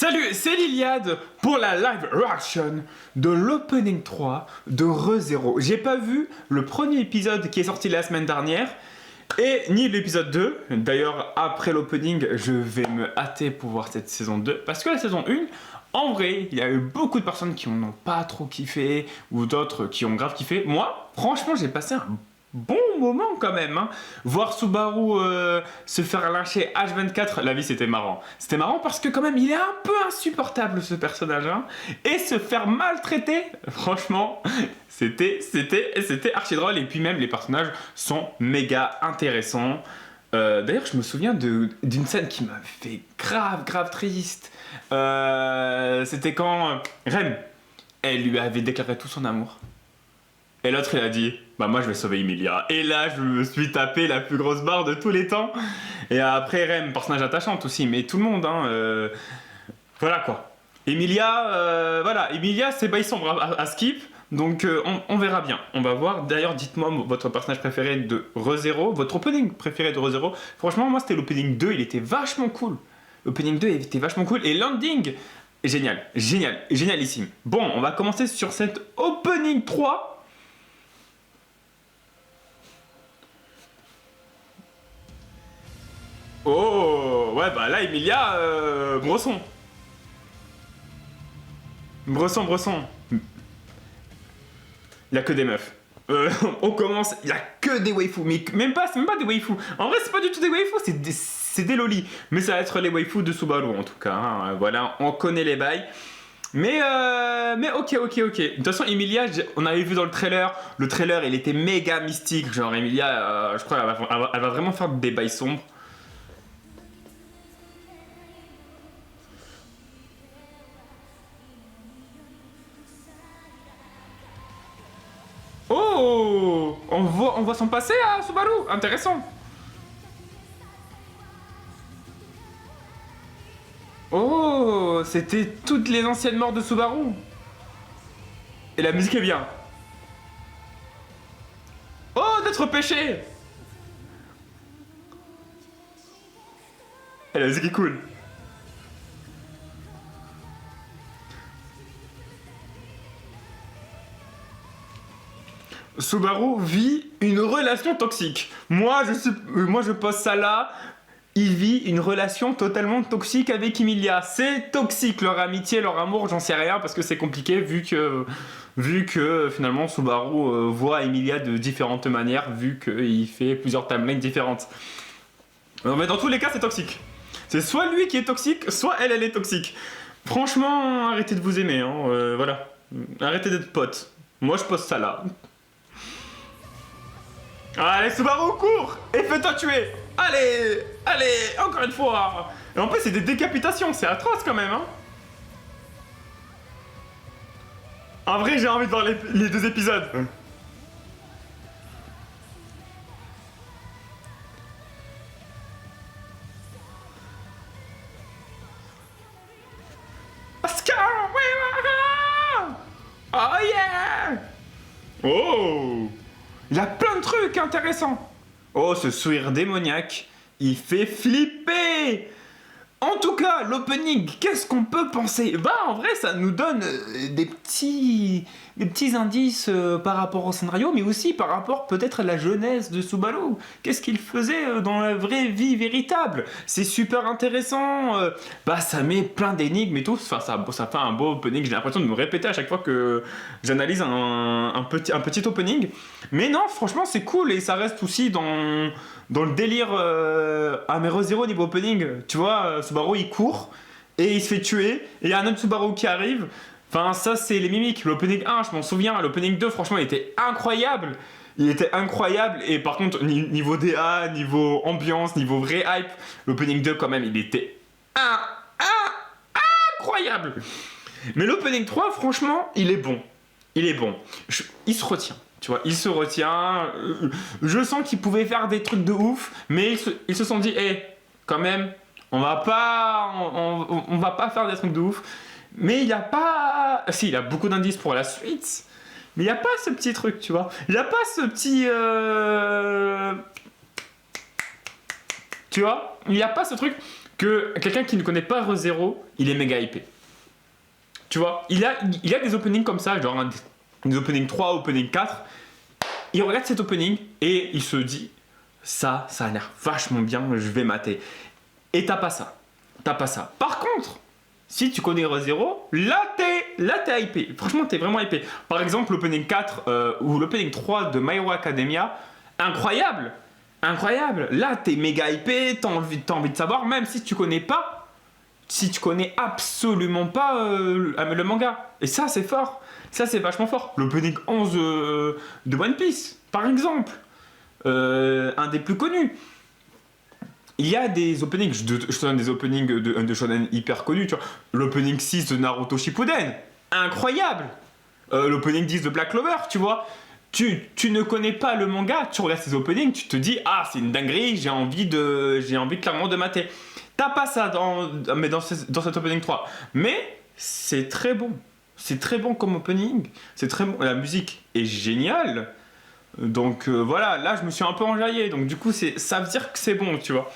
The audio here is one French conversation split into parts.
Salut, c'est Liliade pour la live reaction de l'opening 3 de ReZero. J'ai pas vu le premier épisode qui est sorti la semaine dernière et ni l'épisode 2. D'ailleurs, après l'opening, je vais me hâter pour voir cette saison 2 parce que la saison 1, en vrai, il y a eu beaucoup de personnes qui n'ont pas trop kiffé ou d'autres qui ont grave kiffé. Moi, franchement, j'ai passé un bon moment quand même, hein. Voir Subaru se faire lyncher H24, la vie c'était marrant. C'était marrant parce que quand même il est un peu insupportable ce personnage, hein. Et se faire maltraiter, franchement, c'était archi drôle. Et puis même les personnages sont méga intéressants. D'ailleurs je me souviens d'une scène qui m'a fait grave triste. C'était quand Rem, elle lui avait déclaré tout son amour. Et l'autre il a dit bah moi je vais sauver Emilia. Et là je me suis tapé la plus grosse barre de tous les temps. Et après Rem, personnage attachante aussi, mais tout le monde hein, voilà quoi. Emilia, voilà, Emilia c'est bail sombre à skip. Donc on verra bien, on va voir. D'ailleurs dites-moi votre personnage préféré de ReZero, votre opening préféré de ReZero. Franchement moi c'était l'opening 2, il était vachement cool. L'opening 2 était vachement cool. Et l'ending, génialissime. Bon, on va commencer sur cette opening 3. Oh, ouais, bah là, Emilia, Bresson. Il y a que des meufs. On commence, il y a que des waifus, mais même pas, c'est même pas des waifus. En vrai, c'est pas du tout des waifus, c'est des lolis. Mais ça va être les waifus de Subaru, en tout cas. Hein. Voilà, on connaît les bails. Mais ok. De toute façon, Emilia, on avait vu dans le trailer, il était méga mystique. Genre, Emilia, je crois, elle va vraiment faire des bails sombres. Oh, on voit son passé à Subaru, intéressant. Oh, c'était toutes les anciennes morts de Subaru. Et la musique est bien. Oh, d'être pêché. Et la musique est cool. Subaru vit une relation toxique. Moi, je pose ça là. Il vit une relation totalement toxique avec Emilia. C'est toxique, leur amitié, leur amour, j'en sais rien, parce que c'est compliqué, vu que finalement Subaru voit Emilia de différentes manières, vu qu'il fait plusieurs timelines différentes. Mais dans tous les cas, c'est toxique. C'est soit lui qui est toxique, soit elle est toxique. Franchement, arrêtez de vous aimer, hein, voilà. Arrêtez d'être potes. Moi, je pose ça là. Allez, Subaru, cours et fais-toi tuer. Allez, encore une fois. Et en plus, c'est des décapitations, c'est atroce quand même, hein. En vrai, j'ai envie de voir les deux épisodes. Oscar, oh yeah. Oh, il y a plein de trucs intéressants. Oh, ce sourire démoniaque, il fait flipper. En tout cas, l'opening, qu'est-ce qu'on peut penser? Bah, en vrai, ça nous donne des petits indices par rapport au scénario, mais aussi par rapport peut-être à la jeunesse de Subaru. Qu'est-ce qu'il faisait dans la vraie vie véritable? C'est super intéressant. Bah, ça met plein d'énigmes et tout. Enfin, ça fait un beau opening. J'ai l'impression de me répéter à chaque fois que j'analyse un petit opening. Mais non, franchement, c'est cool et ça reste aussi dans le délire mais ReZero niveau opening, tu vois, Subaru il court et il se fait tuer et il y a un autre Subaru qui arrive. Enfin, ça c'est les mimiques. L'opening 1, je m'en souviens, l'opening 2, franchement, il était incroyable. Et par contre, niveau DA, niveau ambiance, niveau vrai hype, l'opening 2 quand même, il était incroyable. Mais l'opening 3, franchement, il est bon. Il se retient. Tu vois, il se retient. Je sens qu'il pouvait faire des trucs de ouf, mais ils se sont dit, quand même, on va pas faire des trucs de ouf. Mais il n'y a pas. Si, il a beaucoup d'indices pour la suite, mais il n'y a pas ce petit truc, tu vois. Il n'y a pas ce petit. Tu vois, il n'y a pas ce truc que quelqu'un qui ne connaît pas ReZero, il est méga hypé. Tu vois, il y a des openings comme ça, genre des openings 3, opening 4. Il regarde cet opening et il se dit, ça a l'air vachement bien, je vais mater. Et t'as pas ça. Par contre, si tu connais ReZero, là t'es hypé. Franchement, t'es vraiment hypé. Par exemple, l'opening 4 ou l'opening 3 de My Hero Academia, incroyable. Là, t'es méga hypé, t'as envie de savoir, même si tu connais absolument pas le manga. Et ça, c'est fort. Ça, c'est vachement fort. L'opening 11 de One Piece, par exemple. Un des plus connus. Il y a des openings, je te donne des openings de shonen hyper connus, tu vois. L'opening 6 de Naruto Shippuden, incroyable. L'opening 10 de Black Clover, tu vois. Tu ne connais pas le manga, tu regardes ces openings, tu te dis, ah, c'est une dinguerie, j'ai envie clairement de mater. T'as pas ça dans cet opening 3. Mais c'est très bon. C'est très bon comme opening. C'est très bon. La musique est géniale. Donc voilà, là je me suis un peu enjaillé. Donc du coup, ça veut dire que c'est bon, tu vois.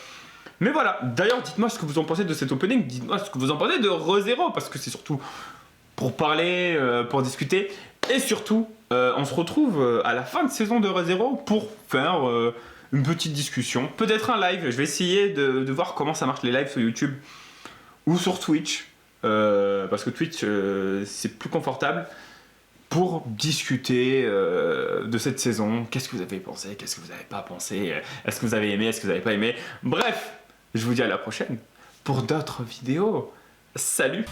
Mais voilà, d'ailleurs, dites-moi ce que vous en pensez de cet opening. Dites-moi ce que vous en pensez de ReZero. Parce que c'est surtout pour parler, pour discuter. Et surtout, on se retrouve à la fin de saison de ReZero pour faire une petite discussion. Peut-être un live. Je vais essayer de voir comment ça marche les lives sur YouTube ou sur Twitch. Parce que Twitch, c'est plus confortable. Pour discuter de cette saison. Qu'est-ce que vous avez pensé? Qu'est-ce que vous n'avez pas pensé? Est-ce que vous avez aimé? Est-ce que vous n'avez pas aimé? Bref, je vous dis à la prochaine pour d'autres vidéos. Salut!